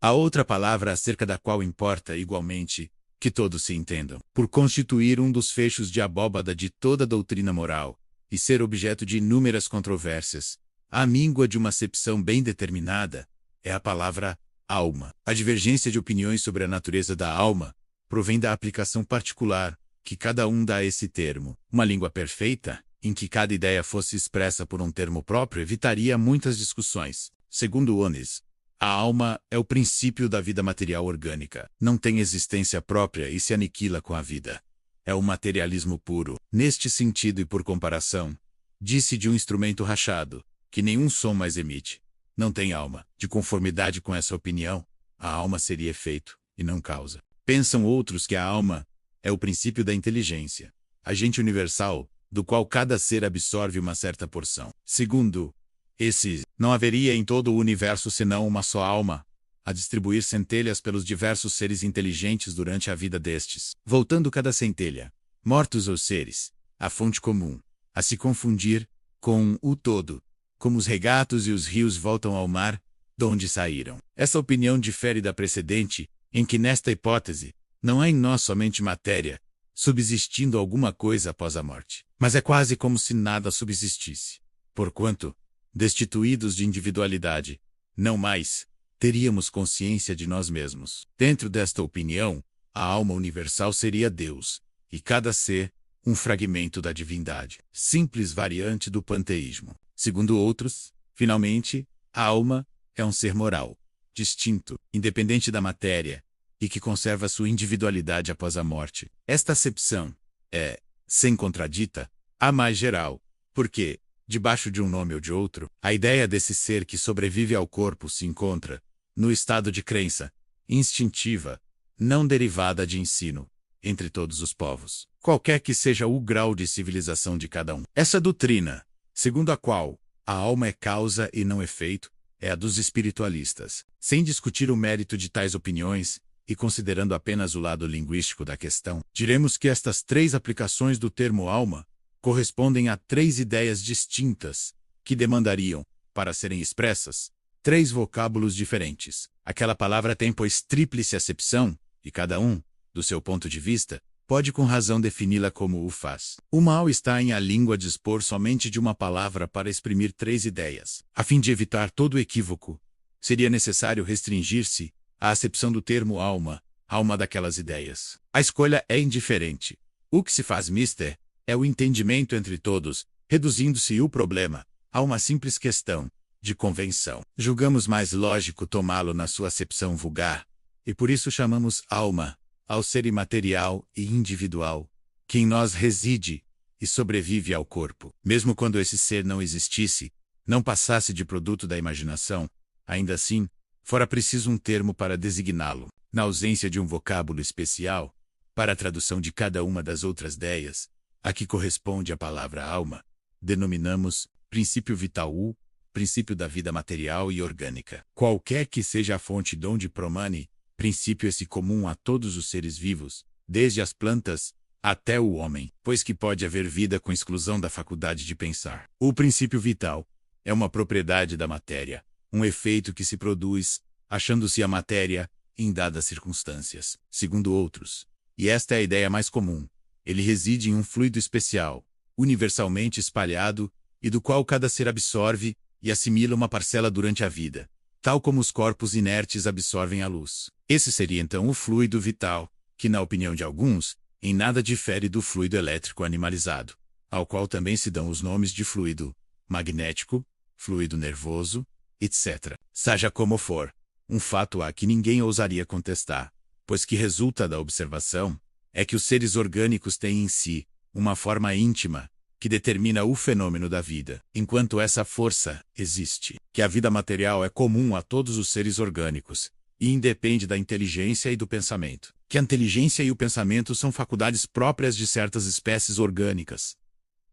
A outra palavra acerca da qual importa, igualmente, que todos se entendam, por constituir um dos fechos de abóbada de toda doutrina moral, e ser objeto de inúmeras controvérsias, a míngua de uma acepção bem determinada, é a palavra alma. A divergência de opiniões sobre a natureza da alma provém da aplicação particular que cada um dá a esse termo. Uma língua perfeita, em que cada ideia fosse expressa por um termo próprio, evitaria muitas discussões. Segundo Onis, a alma é o princípio da vida material orgânica. Não tem existência própria e se aniquila com a vida. É o materialismo puro. Neste sentido e por comparação, disse de um instrumento rachado, que nenhum som mais emite. Não tem alma. De conformidade com essa opinião, a alma seria efeito, e não causa. Pensam outros que a alma é o princípio da inteligência, agente universal, do qual cada ser absorve uma certa porção. Segundo esses, não haveria em todo o universo senão uma só alma, a distribuir centelhas pelos diversos seres inteligentes durante a vida destes, voltando cada centelha, mortos ou seres, à fonte comum, a se confundir com o todo, como os regatos e os rios voltam ao mar, de onde saíram. Essa opinião difere da precedente, em que nesta hipótese, não há em nós somente matéria, subsistindo alguma coisa após a morte, mas é quase como se nada subsistisse. Porquanto, destituídos de individualidade, não mais, teríamos consciência de nós mesmos. Dentro desta opinião, a alma universal seria Deus, e cada ser, um fragmento da divindade, simples variante do panteísmo. Segundo outros, finalmente, a alma é um ser moral, distinto, independente da matéria, e que conserva sua individualidade após a morte. Esta acepção é, sem contradita, a mais geral, porque, debaixo de um nome ou de outro, a ideia desse ser que sobrevive ao corpo se encontra, no estado de crença, instintiva, não derivada de ensino, entre todos os povos, qualquer que seja o grau de civilização de cada um. Essa doutrina, segundo a qual a alma é causa e não efeito, é a dos espiritualistas. Sem discutir o mérito de tais opiniões, e considerando apenas o lado linguístico da questão, diremos que estas três aplicações do termo alma correspondem a três ideias distintas, que demandariam, para serem expressas, três vocábulos diferentes. Aquela palavra tem, pois, tríplice acepção, e cada um, do seu ponto de vista, pode com razão defini-la como o faz. O mal está em a língua dispor somente de uma palavra para exprimir três ideias. A fim de evitar todo equívoco, seria necessário restringir-se à acepção do termo alma, alma daquelas ideias. A escolha é indiferente. O que se faz mister é o entendimento entre todos, reduzindo-se o problema a uma simples questão de convenção. Julgamos mais lógico tomá-lo na sua acepção vulgar, e por isso chamamos alma ao ser imaterial e individual, que em nós reside e sobrevive ao corpo. Mesmo quando esse ser não existisse, não passasse de produto da imaginação, ainda assim, fora preciso um termo para designá-lo. Na ausência de um vocábulo especial, para a tradução de cada uma das outras ideias, a que corresponde a palavra alma, denominamos princípio vital ou princípio da vida material e orgânica. Qualquer que seja a fonte donde promane, princípio esse comum a todos os seres vivos, desde as plantas até o homem, pois que pode haver vida com exclusão da faculdade de pensar. O princípio vital é uma propriedade da matéria, um efeito que se produz, achando-se a matéria, em dadas circunstâncias. Segundo outros, e esta é a ideia mais comum, ele reside em um fluido especial, universalmente espalhado, e do qual cada ser absorve e assimila uma parcela durante a vida, tal como os corpos inertes absorvem a luz. Esse seria então o fluido vital, que na opinião de alguns, em nada difere do fluido elétrico animalizado, ao qual também se dão os nomes de fluido magnético, fluido nervoso, etc. Seja como for, um fato há que ninguém ousaria contestar, pois que resulta da observação, é que os seres orgânicos têm em si uma forma íntima, que determina o fenômeno da vida, enquanto essa força existe, que a vida material é comum a todos os seres orgânicos, e independe da inteligência e do pensamento, que a inteligência e o pensamento são faculdades próprias de certas espécies orgânicas.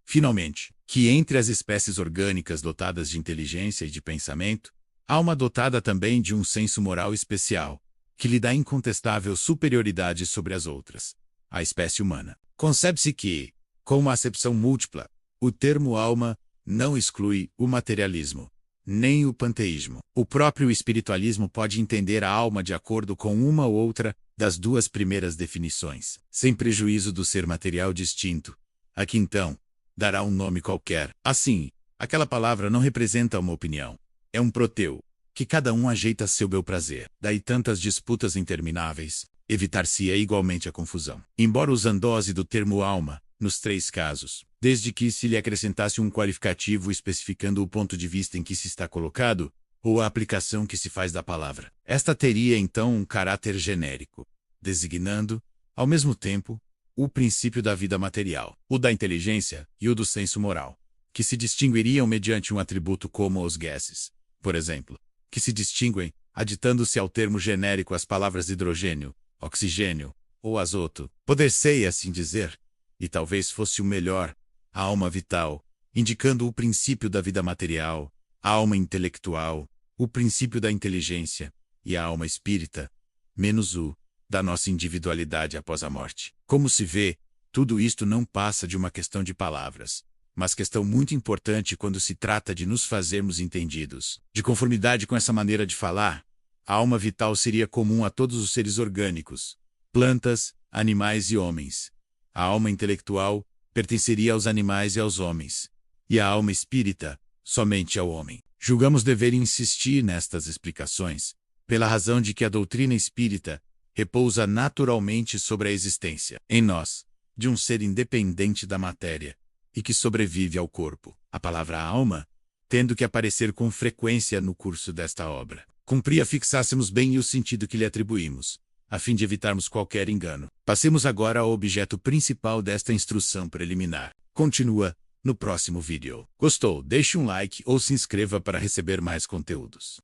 Finalmente, que entre as espécies orgânicas dotadas de inteligência e de pensamento, há uma dotada também de um senso moral especial, que lhe dá incontestável superioridade sobre as outras, a espécie humana. Concebe-se que, com uma acepção múltipla, o termo alma não exclui o materialismo, nem o panteísmo. O próprio espiritualismo pode entender a alma de acordo com uma ou outra das duas primeiras definições, sem prejuízo do ser material distinto, a que então dará um nome qualquer. Assim, aquela palavra não representa uma opinião. É um proteu, que cada um ajeita a seu bel prazer. Daí tantas disputas intermináveis, evitar-se-á igualmente a confusão. Embora usando dose do termo alma, nos três casos, desde que se lhe acrescentasse um qualificativo especificando o ponto de vista em que se está colocado, ou a aplicação que se faz da palavra. Esta teria então um caráter genérico, designando, ao mesmo tempo, o princípio da vida material, o da inteligência e o do senso moral, que se distinguiriam mediante um atributo como os gases, por exemplo, que se distinguem, aditando-se ao termo genérico as palavras hidrogênio, oxigênio ou azoto. Poder-se assim dizer, e talvez fosse o melhor, a alma vital, indicando o princípio da vida material, a alma intelectual, o princípio da inteligência, e a alma espírita, menos o da nossa individualidade após a morte. Como se vê, tudo isto não passa de uma questão de palavras, mas questão muito importante quando se trata de nos fazermos entendidos. De conformidade com essa maneira de falar, a alma vital seria comum a todos os seres orgânicos, plantas, animais e homens. A alma intelectual pertenceria aos animais e aos homens, e a alma espírita, somente ao homem. Julgamos dever insistir nestas explicações, pela razão de que a doutrina espírita repousa naturalmente sobre a existência, em nós, de um ser independente da matéria, e que sobrevive ao corpo. A palavra alma, tendo que aparecer com frequência no curso desta obra, cumpria fixássemos bem o sentido que lhe atribuímos, a fim de evitarmos qualquer engano. Passemos agora ao objeto principal desta instrução preliminar. Continua no próximo vídeo. Gostou? Deixe um like ou se inscreva para receber mais conteúdos.